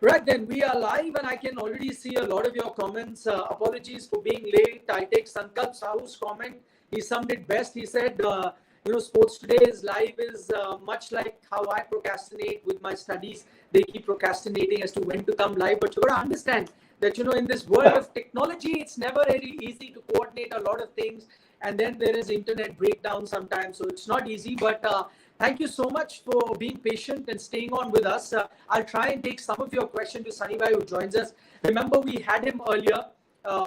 Right, then we are live and I can already see a lot of your comments. Apologies for being late. I take Sankalp Sahu's comment. He summed it best. He said, Sports Today's live is much like how I procrastinate with my studies. They keep procrastinating as to when to come live. But you got to understand that, in this world of technology, it's never really easy to coordinate a lot of things. And then there is internet breakdown sometimes. So it's not easy, but thank you so much for being patient and staying on with us. I'll try and take some of your questions to Sunny Bhai, who joins us. Remember, we had him earlier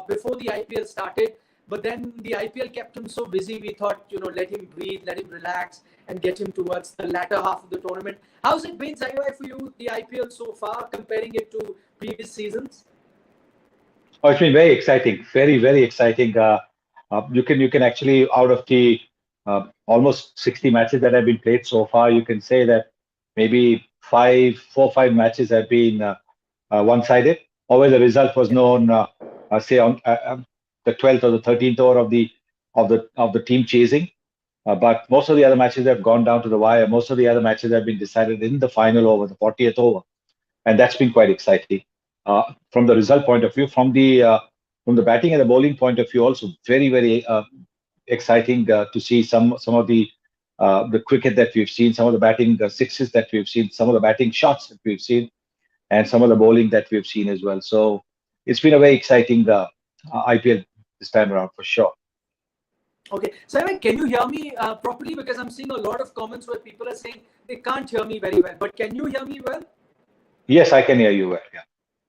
before the IPL started, but then the IPL kept him so busy. We thought, let him breathe, let him relax, and get him towards the latter half of the tournament. How's it been, Sunny Bhai, for you, the IPL so far, comparing it to previous seasons? Oh, it's been very exciting, very, very exciting. You can actually, out of the almost 60 matches that have been played so far, you can say that maybe 4 or 5 matches have been one-sided, or where the result was known, say on the 12th or the 13th over of the team chasing. But most of the other matches have gone down to the wire. Most of the other matches have been decided in the final over, the 40th over, and that's been quite exciting. From the result point of view, from the batting and the bowling point of view, also very, very exciting to see some of the cricket that we've seen, some of the batting sixes that we've seen, some of the batting shots that we've seen, and some of the bowling that we've seen as well. So it's been a very exciting IPL this time around for sure. Okay, so can you hear me properly? Because I'm seeing a lot of comments where people are saying they can't hear me very well. But can you hear me well? Yes, I can hear you well. Yeah.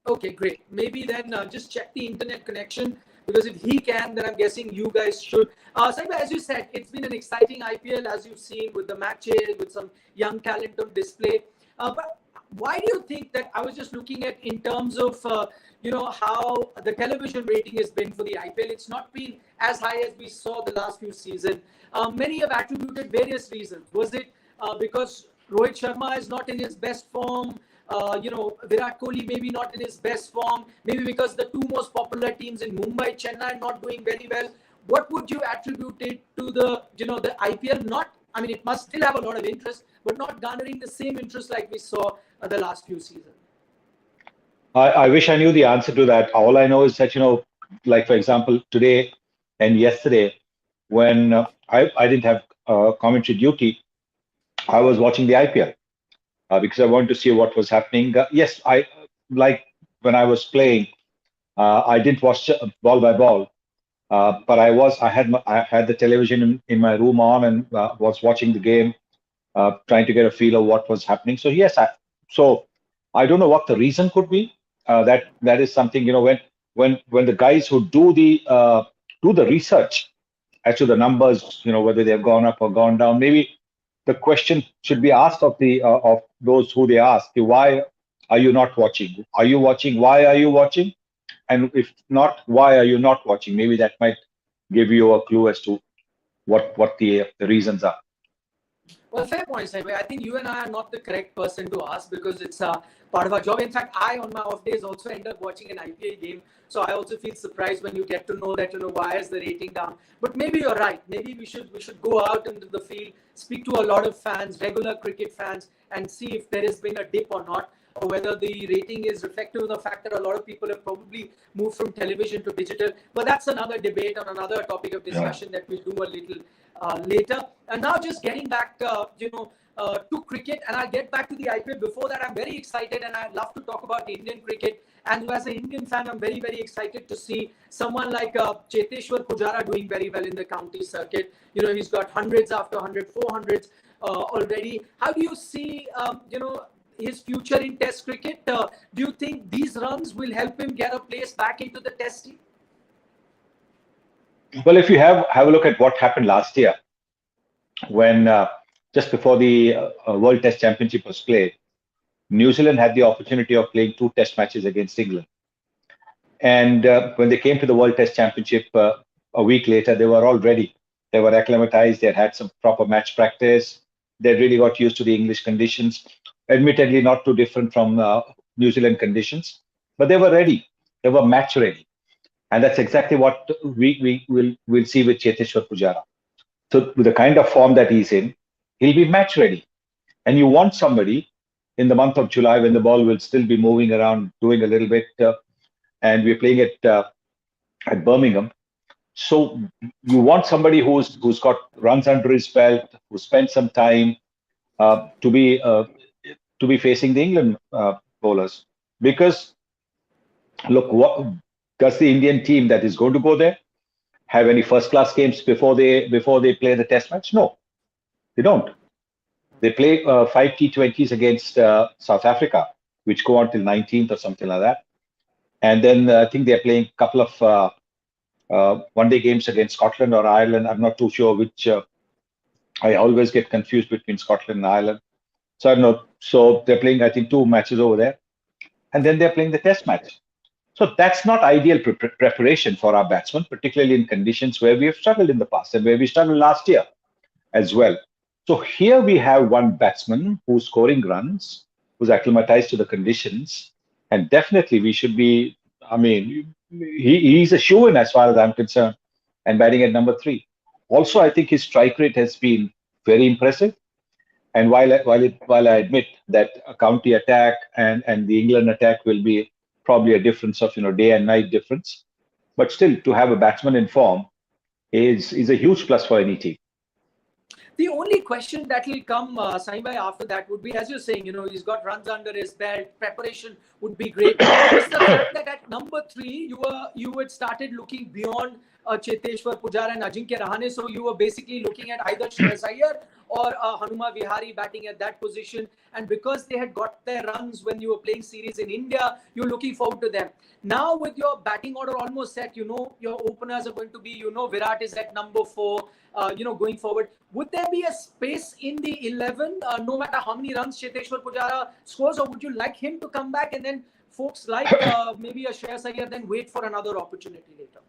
Okay, great. Maybe then just check the internet connection, because if he can, then I'm guessing you guys should. Saiba, as you said, it's been an exciting IPL, as you've seen, with the matches, with some young talent on display. But why do you think that? I was just looking at in terms of how the television rating has been for the IPL. It's not been as high as we saw the last few seasons. Many have attributed various reasons. Was it because Rohit Sharma is not in his best form? Virat Kohli maybe not in his best form, maybe because the two most popular teams in Mumbai, Chennai are not doing very well. What would you attribute it to the IPL? It must still have a lot of interest, but not garnering the same interest like we saw the last few seasons. I wish I knew the answer to that. All I know is that, like for example, today and yesterday, when I didn't have commentary duty, I was watching the IPL. Because I wanted to see what was happening. Yes, I like when I was playing, I didn't watch ball by ball, but I had the television in my room on and was watching the game, trying to get a feel of what was happening. So yes, I don't know what the reason could be. That is something, when the guys who do the research as to the numbers, whether they've gone up or gone down, maybe the question should be asked of those who they ask. Why are you not watching? Are you watching? Why are you watching? And if not, why are you not watching? Maybe that might give you a clue as to what the reasons are. Well, fair point, Saibhai. I think you and I are not the correct person to ask, because it's part of our job. In fact, I, on my off days, also end up watching an IPL game. So I also feel surprised when you get to know that, why is the rating down? But maybe you're right. Maybe we should go out into the field, speak to a lot of fans, regular cricket fans, and see if there has been a dip or not, or whether the rating is reflective of the fact that a lot of people have probably moved from television to digital. But that's another debate on another topic of discussion that we'll do a little later. And now just getting back, to cricket, and I'll get back to the IPL. Before that, I'm very excited, and I'd love to talk about Indian cricket. And as an Indian fan, I'm very, very excited to see someone like Cheteshwar Pujara doing very well in the county circuit. He's got hundreds after 100, 400s already. How do you see, his future in Test cricket? Do you think these runs will help him get a place back into the Test team? Well, if you have a look at what happened last year, when just before the World Test Championship was played, New Zealand had the opportunity of playing 2 Test matches against England. And when they came to the World Test Championship a week later, they were all ready. They were acclimatized. They had some proper match practice. They really got used to the English conditions. Admittedly, not too different from New Zealand conditions, but they were ready. They were match ready. And that's exactly what we'll see with Cheteshwar Pujara. So with the kind of form that he's in, he'll be match ready. And you want somebody in the month of July when the ball will still be moving around, doing a little bit, and we're playing at Birmingham. So you want somebody who's got runs under his belt, who spent some time uh, to be uh, to be facing the England bowlers. Because look, what does the Indian team that is going to go there have any first class games before they play the Test match? No, they don't. They play five T20s against South Africa, which go on till 19th or something like that. And then I think they're playing a couple of one-day games against Scotland or Ireland. I'm not too sure which. I always get confused between Scotland and Ireland. So I don't know. So they're playing, I think, two matches over there, and then they're playing the Test match. So that's not ideal preparation for our batsmen, particularly in conditions where we have struggled in the past and where we struggled last year as well. So here we have one batsman who's scoring runs, who's acclimatized to the conditions, and definitely we should be. I mean, he's a shoe-in as far as I'm concerned, and batting at number 3. Also, I think his strike rate has been very impressive. And while I admit that a county attack and the England attack will be probably a difference of day and night difference, but still to have a batsman in form is a huge plus for any team. The only question that will come, Saibhai, after that would be, as you're saying, he's got runs under his belt. Preparation would be great. It's the fact that at number 3, you had started looking beyond Cheteshwar Pujara and Ajinkya Rahane. So you were basically looking at either Shreyas Iyer or Hanuma Vihari batting at that position. And because they had got their runs when you were playing series in India, you're looking forward to them. Now with your batting order almost set, your openers are going to be, Virat is at number 4, going forward. Would there be a space in the 11, no matter how many runs Cheteshwar Pujara scores, or would you like him to come back and then folks like maybe a Shreyas Iyer then wait for another opportunity later?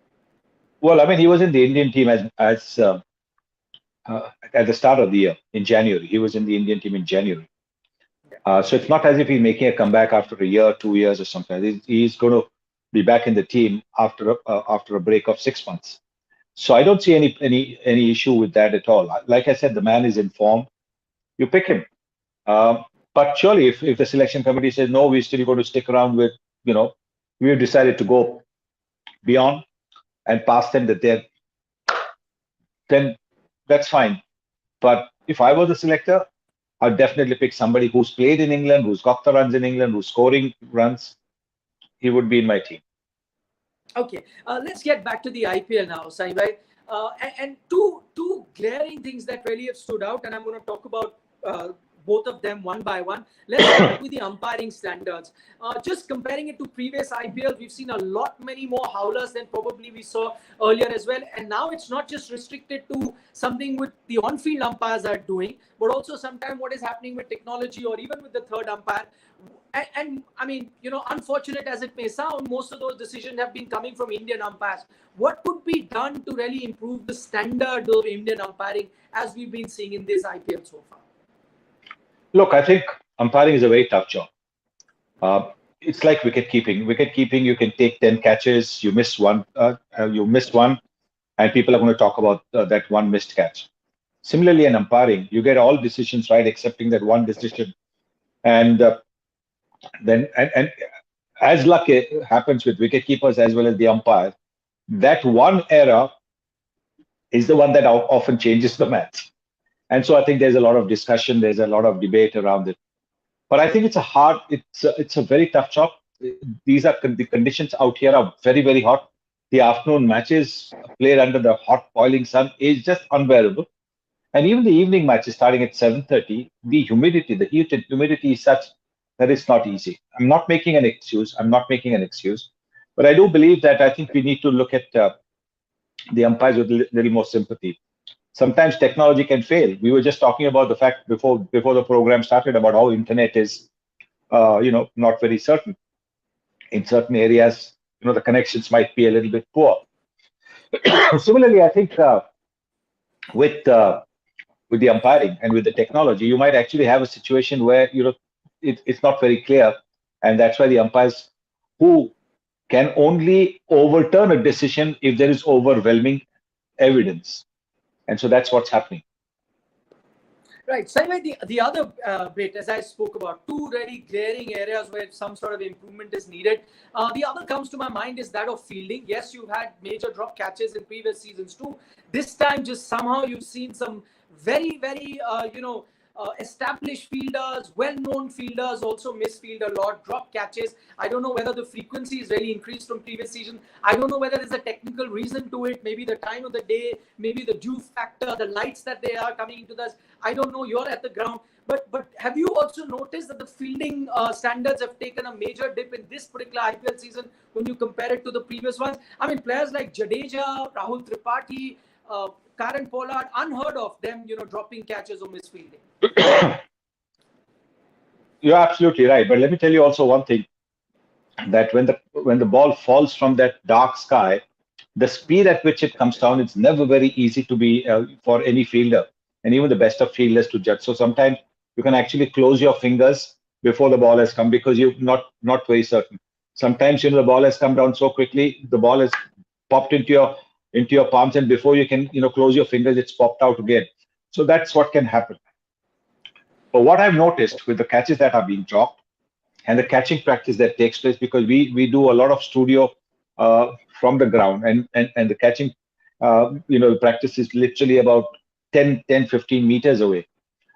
Well, I mean, he was in the Indian team as at the start of the year in January. He was in the Indian team in January. So it's not as if he's making a comeback after a year, 2 years, or something. He's going to be back in the team after a break of 6 months. So I don't see any issue with that at all. Like I said, the man is in form. You pick him. But surely, if the selection committee says no, we're still going to stick around with, we've decided to go beyond and past them then that's fine. But if I was the selector, I'd definitely pick somebody who's played in England, who's got the runs in England, who's scoring runs. He would be in my team. Okay, let's get back to the IPL now, Saibhai. And two glaring things that really have stood out, and I'm going to talk about both of them one by one. Let's start with the umpiring standards. Just comparing it to previous IPL, we've seen a lot many more howlers than probably we saw earlier as well. And now it's not just restricted to something with the on-field umpires are doing, but also sometimes what is happening with technology or even with the third umpire. And I mean, unfortunate as it may sound, most of those decisions have been coming from Indian umpires. What could be done to really improve the standard of Indian umpiring as we've been seeing in this IPL so far? Look, I think umpiring is a very tough job. It's like wicket keeping. Wicket keeping, you can take 10 catches, you miss one, and people are going to talk about that one missed catch. Similarly, in umpiring, you get all decisions right, excepting that one decision, and then as luck happens with wicket keepers as well as the umpires, that one error is the one that often changes the match. And so I think there's a lot of discussion, there's a lot of debate around it. But I think it's a very tough job. The conditions out here are very, very hot. The afternoon matches played under the hot boiling sun is just unbearable. And even the evening matches starting at 7:30, the heat and humidity is such that it's not easy. I'm not making an excuse. But I do believe that I think we need to look at the umpires with a little more sympathy. Sometimes technology can fail. We were just talking about the fact before the program started about how internet is, not very certain. In certain areas, the connections might be a little bit poor. Similarly, I think with the umpiring and with the technology, you might actually have a situation where it's not very clear, and that's why the umpires who can only overturn a decision if there is overwhelming evidence. And so that's what's happening. Right. So anyway, the other bit, as I spoke about, two very glaring areas where some sort of improvement is needed. The other comes to my mind is that of fielding. Yes, you've had major drop catches in previous seasons too. This time, just somehow you've seen some very, established fielders, well-known fielders also misfield a lot, drop catches. I don't know whether the frequency is really increased from previous season. I don't know whether there's a technical reason to it. Maybe the time of the day, maybe the dew factor, the lights that they are coming into this. I don't know. You're at the ground, but have you also noticed that the fielding standards have taken a major dip in this particular IPL season when you compare it to the previous ones? I mean, players like Jadeja, Rahul Tripathi, Karen Pollard, unheard of them, dropping catches or misfielding. You're absolutely right. But let me tell you also one thing, that when the ball falls from that dark sky, the speed at which it comes down, it's never very easy to be for any fielder, and even the best of fielders to judge. So sometimes you can actually close your fingers before the ball has come because you're not very certain. Sometimes the ball has come down so quickly, the ball has popped into your palms, and before you can close your fingers, it's popped out again. So that's what can happen. But what I've noticed with the catches that are being dropped and the catching practice that takes place, because we do a lot of studio from the ground, and the catching the practice is literally about 10-15 meters away,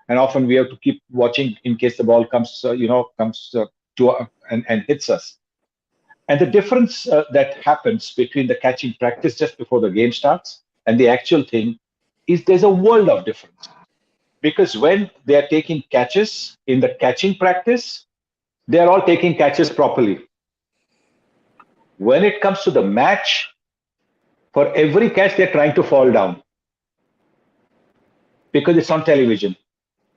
and often we have to keep watching in case the ball comes to and hits us. And the difference that happens between the catching practice just before the game starts and the actual thing is there's a world of difference. Because when they are taking catches in the catching practice, they are all taking catches properly. When it comes to the match, for every catch, they're trying to fall down because it's on television.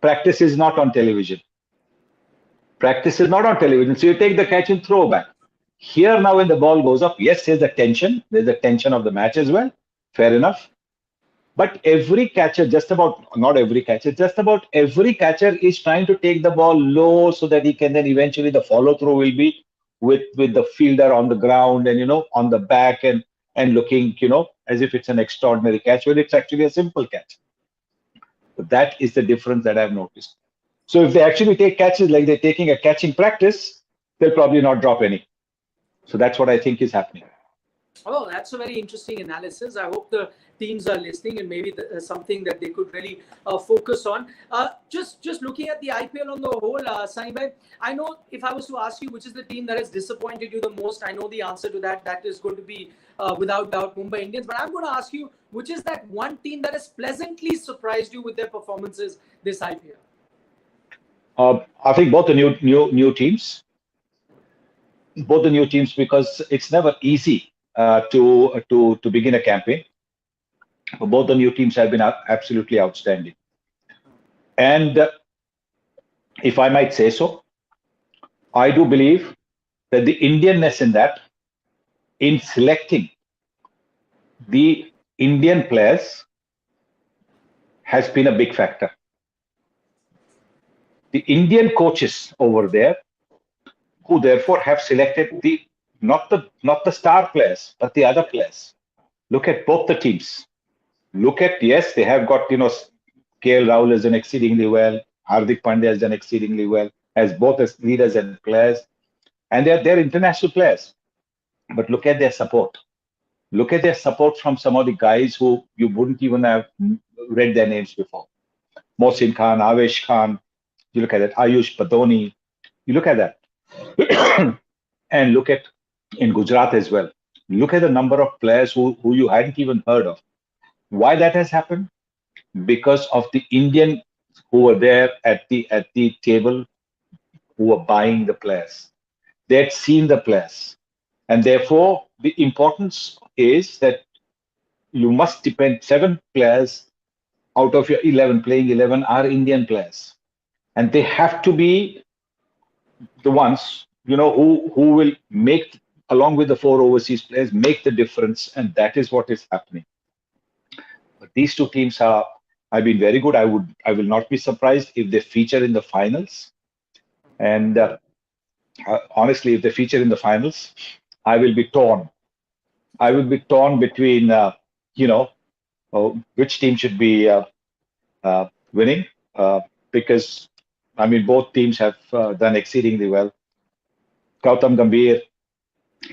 Practice is not on television. Practice is not on television. So you take the catch and throw back. Here now, when the ball goes up, yes, there's the tension. There's the tension of the match as well. Fair enough. But every catcher, just about every catcher is trying to take the ball low so that he can then eventually the follow through will be with the fielder on the ground and on the back and looking as if it's an extraordinary catch when it's actually a simple catch. But that is the difference that I've noticed. So if they actually take catches like they're taking a catching practice, they'll probably not drop any. So that's what I think is happening. Oh, that's a very interesting analysis. I hope the teams are listening and maybe something that they could really focus on. Just looking at the IPL on the whole, Sunny bhai, I know if I was to ask you which is the team that has disappointed you the most, I know the answer to that. That is going to be without doubt Mumbai Indians. But I'm going to ask you which is that one team that has pleasantly surprised you with their performances this IPL? I think both the new teams. Both the new teams, because it's never easy to begin a campaign. Both the new teams have been absolutely outstanding. And if I might say so, I do believe that the Indianness in selecting the Indian players has been a big factor. The Indian coaches over there, who therefore have selected not the star players, but the other players. Look at both the teams. Look at, yes, they have got, KL Rahul has done exceedingly well. Hardik Pandya has done exceedingly well, as both as leaders and players. And they're international players. But look at their support. Look at their support from some of the guys who you wouldn't even have read their names before. Mohsin Khan, Avesh Khan, you look at that, Ayush Patoni, you look at that. And look at in Gujarat as well. Look at the number of players who you hadn't even heard of. Why that has happened? Because of the Indian who were there at the table, who were buying the players. They had seen the players. And therefore, the importance is that you must depend 7 players out of your 11, playing 11 are Indian players. And they have to be the ones, who will make, along with the 4 overseas players, make the difference. And that is what is happening. But these two teams have been very good. I will not be surprised if they feature in the finals. And honestly, if they feature in the finals, I will be torn. I will be torn between, which team should be winning. because I mean both teams have done exceedingly well. Gautam Gambhir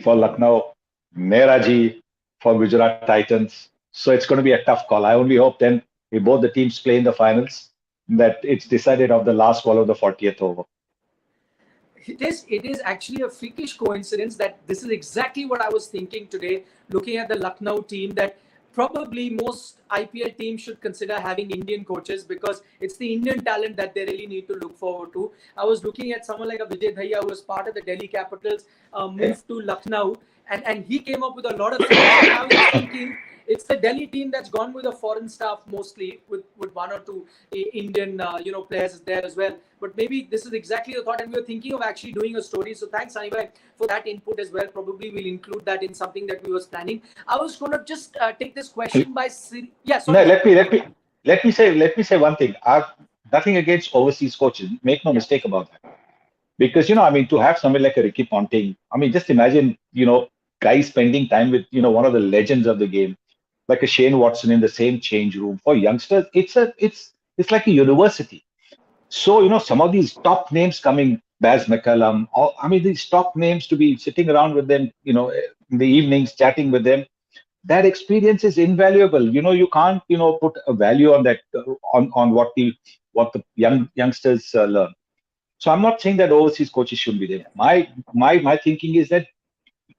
for Lucknow, Mehraji for Gujarat Titans. So it's going to be a tough call. I only hope then if both the teams play in the finals that it's decided of the last ball of the 40th over. It is actually a freakish coincidence that this is exactly what I was thinking today, looking at the Lucknow team, that probably most IPL teams should consider having Indian coaches because it's the Indian talent that they really need to look forward to. I was looking at someone like a Vijay Dhaya, who was part of the Delhi Capitals, moved to Lucknow, and he came up with a lot of things. And I was just thinking, it's the Delhi team that's gone with a foreign staff mostly, with one or two Indian players there as well. But maybe this is exactly the thought, and we were thinking of actually doing a story. So thanks, Anibhai, for that input as well. Probably we'll include that in something that we was planning. I was going to just take this question by yes. No, let me say one thing. I've nothing against overseas coaches. Make no mistake about that. Because I mean, to have somebody like a Ricky Ponting, I mean, just imagine guys spending time with one of the legends of the game, like a Shane Watson in the same change room. For youngsters, it's like a university. So some of these top names coming, Baz McCallum, or I mean these top names, to be sitting around with them, in the evenings chatting with them. That experience is invaluable. You can't put a value on that, on what the youngsters learn. So I'm not saying that overseas coaches should be there. My thinking is that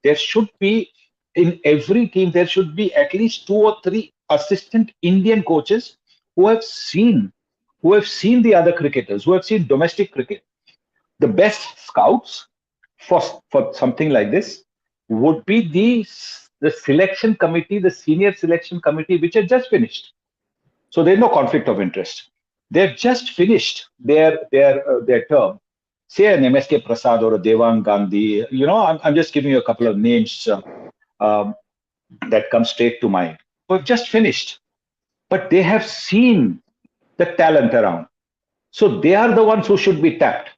there should be, in every team there should be at least 2 or 3 assistant Indian coaches who have seen the other cricketers, who have seen domestic cricket. The best scouts for something like this would be the selection committee, the senior selection committee, which had just finished. So there's no conflict of interest. They've just finished their term. Say an MSK Prasad or a Devang Gandhi. I'm just giving you a couple of names that come straight to mind. Who've just finished, but they have seen the talent around. So they are the ones who should be tapped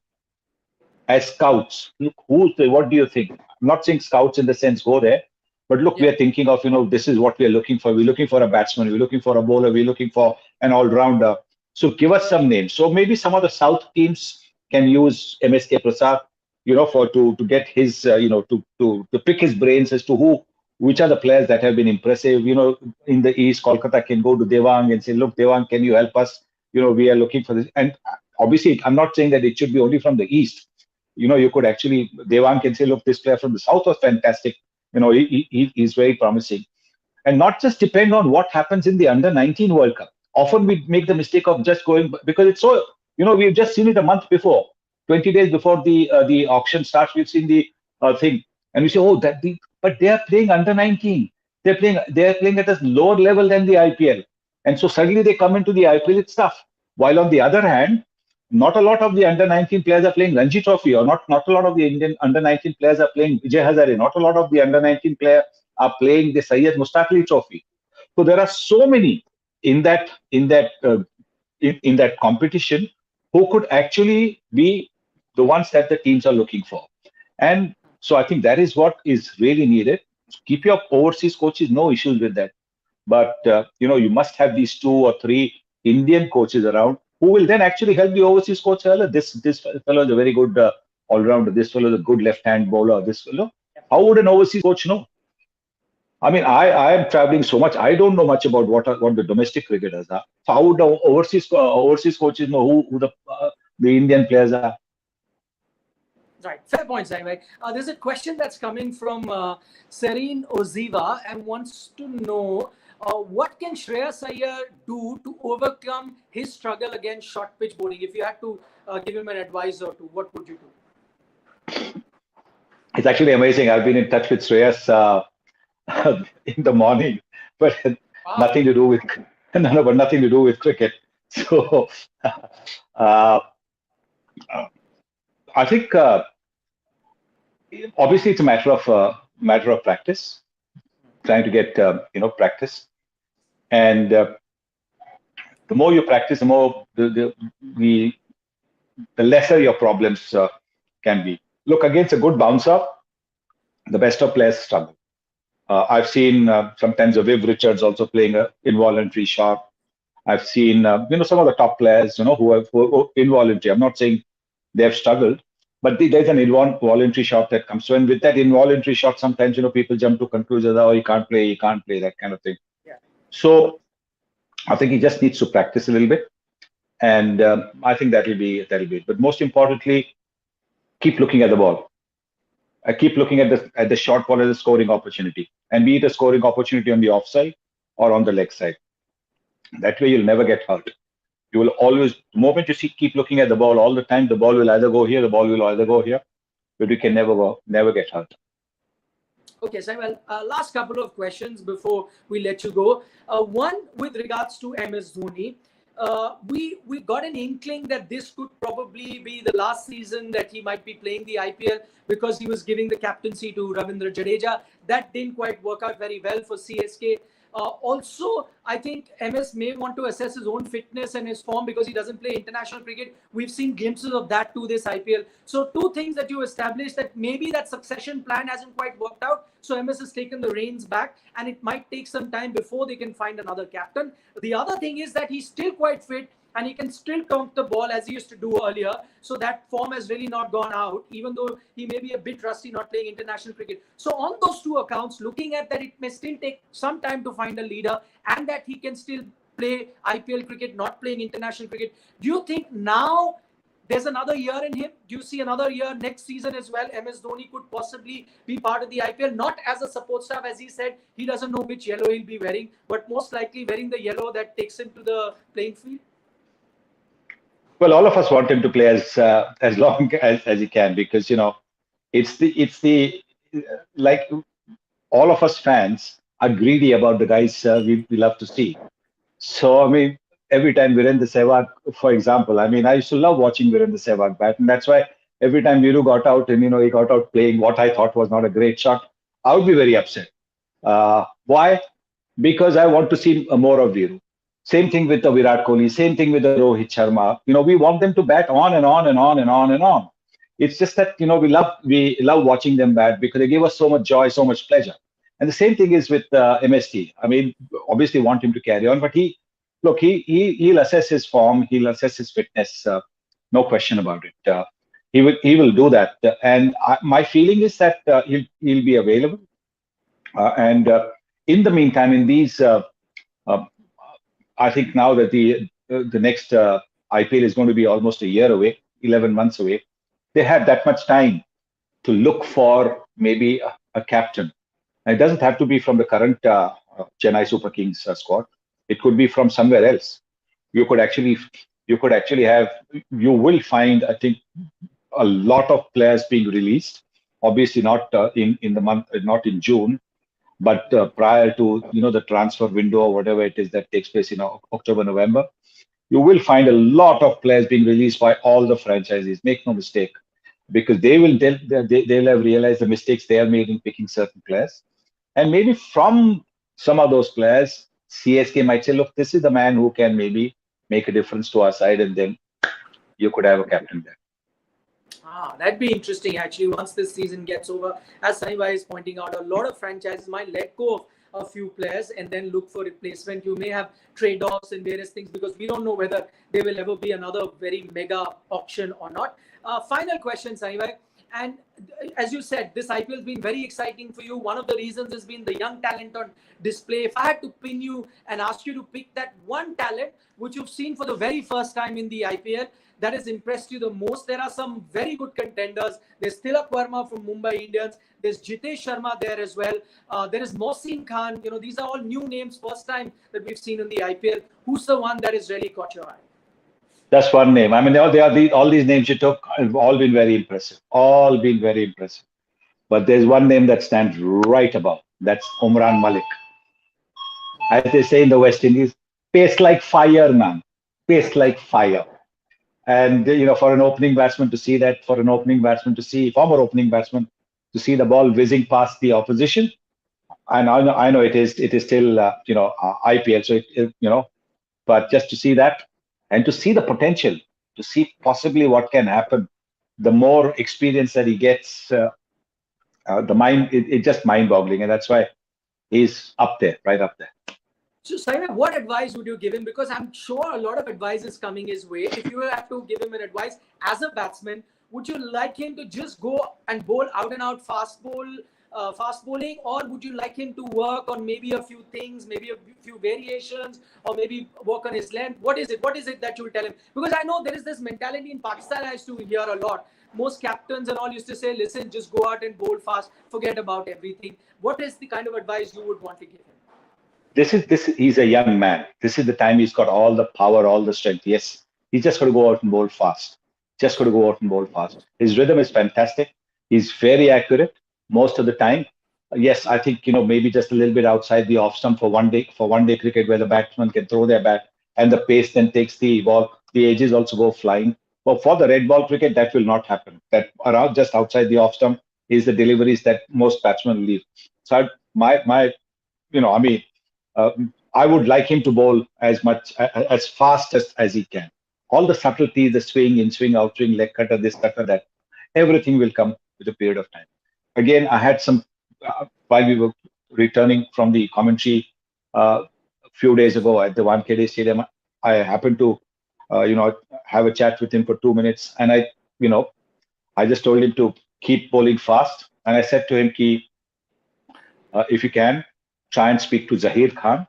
as scouts. Look, what do you think? I'm not saying scouts in the sense go there, but look, we are thinking of, this is what we are looking for. We're looking for a batsman, we're looking for a bowler, we're looking for an all-rounder. So give us some names. So maybe some of the South teams can use MSK Prasad, to get his, to pick his brains as to which are the players that have been impressive. In the East, Kolkata can go to Devang and say, look, Devang, can you help us? We are looking for this. And obviously, I'm not saying that it should be only from the East. You could actually, Devang can say, look, this player from the South was fantastic. He's very promising. And not just depend on what happens in the under-19 World Cup. Often we make the mistake of just going, because it's so, we've just seen it a month before, 20 days before the auction starts, we've seen the thing. And we say, but they are playing under-19. They're playing at a lower level than the IPL. And so suddenly they come into the IPL, it's tough. While on the other hand, not a lot of the under-19 players are playing Ranji Trophy, or not a lot of the Indian under-19 players are playing Vijay Hazare. Not a lot of the under-19 players are playing the Syed Mustaq Ali Trophy. So there are so many in that competition who could actually be the ones that the teams are looking for. And so I think that is what is really needed. Keep your overseas coaches, no issues with that. But you must have these 2 or 3 Indian coaches around who will then actually help the overseas coach. This fellow is a very good all-rounder. This fellow is a good left-hand bowler. This fellow. How would an overseas coach know? I mean, I am traveling so much. I don't know much about what the domestic cricketers are. So how would the overseas coaches know who the Indian players are? Right, fair point, Saibhai. There's a question that's coming from Serene Oziva and wants to know what can Shreyas Iyer do to overcome his struggle against short pitch bowling? If you had to give him an advice or two, what would you do? It's actually amazing. I've been in touch with Shreyas in the morning, but nothing to do with nothing to do with cricket. So I think obviously it's a matter of practice, trying to get practice, and the more you practice, the more the lesser your problems can be. Look, against a good bouncer, the best of players struggle. I've seen sometimes a Viv Richards also playing an involuntary shot. I've seen some of the top players who are involuntary. I'm not saying they have struggled, but there's an involuntary shot that comes through, and with that involuntary shot, sometimes people jump to conclusions. Oh, he can't play, that kind of thing. Yeah. So I think he just needs to practice a little bit, and I think that'll be it. But most importantly, keep looking at the ball. I keep looking at the short ball as a scoring opportunity, and be it a scoring opportunity on the offside or on the leg side. That way, you'll never get hurt. You will always, the moment you keep looking at the ball all the time, the ball will either go here, the ball will either go here, but you can never get hurt. Okay, so well, last couple of questions before we let you go. One with regards to MS Dhoni. We got an inkling that this could probably be the last season that he might be playing the IPL because he was giving the captaincy to Ravindra Jadeja. That didn't quite work out very well for CSK. Also, I think MS may want to assess his own fitness and his form because he doesn't play international cricket. We've seen glimpses of that to this IPL. So two things that you established, that maybe that succession plan hasn't quite worked out. So MS has taken the reins back and it might take some time before they can find another captain. The other thing is that he's still quite fit and he can still conk the ball as he used to do earlier. So that form has really not gone out, even though he may be a bit rusty not playing international cricket. So on those two accounts, looking at that, it may still take some time to find a leader and that he can still play IPL cricket, not playing international cricket. Do you think now there's another year in him? Do you see another year next season as well? MS Dhoni could possibly be part of the IPL, not as a support staff, as he said, he doesn't know which yellow he'll be wearing, but most likely wearing the yellow that takes him to the playing field. Well, all of us want him to play as long as he can, because it's the like, all of us fans are greedy about the guys we love to see. So I mean, every time Virendra Sehwag, for example, I mean, I used to love watching Virendra Sehwag bat, and that's why every time Viru got out and he got out playing what I thought was not a great shot, I would be very upset. Why? Because I want to see more of Viru. Same thing with the Virat Kohli, same thing with the Rohit Sharma. We want them to bat on and on and on and on and on. It's just that we love watching them bat because they give us so much joy, so much pleasure. And the same thing is with MST. I mean, obviously want him to carry on, but he'll assess his form, he'll assess his fitness, no question about it. He will do that, and my feeling is that he'll be available. And in the meantime, in these, I think now that the next IPL is going to be almost a year away, 11 months away, they have that much time to look for maybe a captain. And it doesn't have to be from the current Chennai Super Kings squad. It could be from somewhere else. You will find, I think, a lot of players being released. Obviously, not in the month, not in June, but prior to the transfer window or whatever it is that takes place in October, November. You will find a lot of players being released by all the franchises. Make no mistake, because they'll have realized the mistakes they have made in picking certain players, and maybe from some of those players, CSK might say, look, this is the man who can maybe make a difference to our side, and then you could have a captain there. That'd be interesting actually once this season gets over. As Sanibhai is pointing out, a lot of franchises might let go of a few players and then look for replacement. You may have trade-offs and various things because we don't know whether there will ever be another very mega auction or not. Final question, Sanibhai. And as you said, this IPL has been very exciting for you. One of the reasons has been the young talent on display. If I had to pin you and ask you to pick that one talent which you've seen for the very first time in the IPL that has impressed you the most, there are some very good contenders. There's Tilak Verma from Mumbai Indians. There's Jitesh Sharma there as well. There is Mohsin Khan. These are all new names, first time that we've seen in the IPL. Who's the one that has really caught your eye? That's one name. I mean, all these names you took have all been very impressive. All been very impressive. But there's one name that stands right above. That's Umran Malik. As they say in the West Indies, pace like fire, man. Pace like fire. And, for an opening batsman to see that, former opening batsman to see the ball whizzing past the opposition. And I know it is still, IPL. So, but just to see that, and to see the potential, to see possibly what can happen, the more experience that he gets, it's just mind-boggling, and that's why he's up there, right up there. So, Saima, what advice would you give him? Because I'm sure a lot of advice is coming his way. If you have to give him an advice as a batsman, would you like him to just go and bowl out and out fast bowling, or would you like him to work on maybe a few things, maybe a few variations, or maybe work on his length? What is it? What is it that you will tell him? Because I know there is this mentality in Pakistan I used to hear a lot. Most captains and all used to say, listen, just go out and bowl fast, forget about everything. What is the kind of advice you would want to give him? He's a young man. This is the time he's got all the power, all the strength. Yes, he's just got to go out and bowl fast. Just got to go out and bowl fast. His rhythm is fantastic. He's very accurate most of the time. Yes, I think maybe just a little bit outside the off stump for one day cricket where the batsman can throw their bat and the pace then takes the ball. The edges also go flying. But for the red ball cricket, that will not happen. That around just outside the off stump is the deliveries that most batsmen leave. So my I mean, uh, I would like him to bowl as fast as he can. All the subtleties, the swing, in swing, out swing, leg cutter, this cutter, that, everything will come with a period of time. Again, I had some while we were returning from the commentary a few days ago at the Wankhede Stadium. I happened to have a chat with him for 2 minutes, and I just told him to keep bowling fast, and I said to him, if you can, try and speak to Zahir Khan,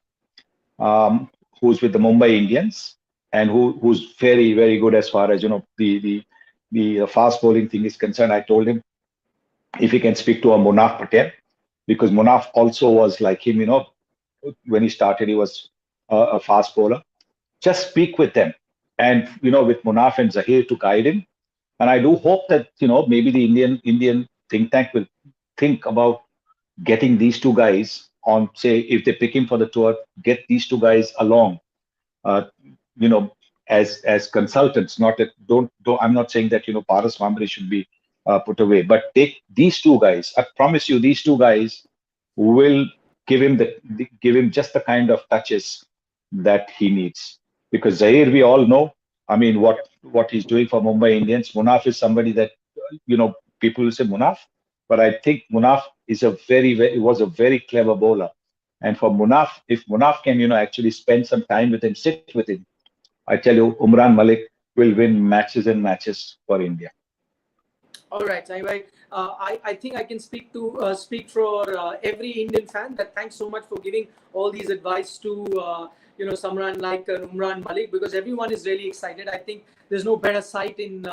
who's with the Mumbai Indians, and who's very, very good as far as the fast bowling thing is concerned. I told him if he can speak to a Munaf Patel, because Munaf also was like him. When he started, he was a fast bowler. Just speak with them, and with Munaf and Zahir to guide him. And I do hope that maybe the Indian think tank will think about getting these two guys on, say, if they pick him for the tour, get these two guys along, uh, you know, as consultants. Not that don't I'm not saying that Paras Vambre should be put away, but take these two guys. I promise you, these two guys will give him just the kind of touches that he needs. Because Zaire, we all know, I mean, what he's doing for Mumbai Indians. Munaf is somebody that people will say Munaf, but I think Munaf is was a very clever bowler. And for Munaf, if Munaf can actually spend some time with him, sit with him, I tell you, Umran Malik will win matches and matches for India. All right, Saibhai. I think I can speak for every Indian fan that thanks so much for giving all these advice to someone like Umran Malik, because everyone is really excited. I think there's no better sight in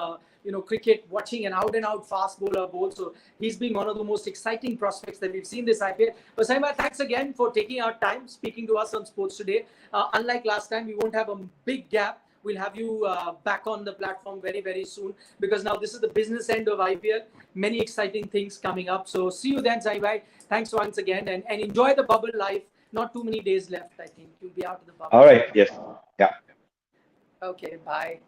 cricket, watching an out and out fast bowler bowl. So he's been one of the most exciting prospects that we've seen this IPL. But Saibhai, thanks again for taking our time speaking to us on Sports Today. Unlike last time, we won't have a big gap. We'll have you back on the platform very, very soon, because now this is the business end of IPL. Many exciting things coming up. So see you then, Saibhai. Thanks once again, and enjoy the bubble life. Not too many days left, I think. You'll be out of the bubble. All right. Yes. Yeah. Okay, bye.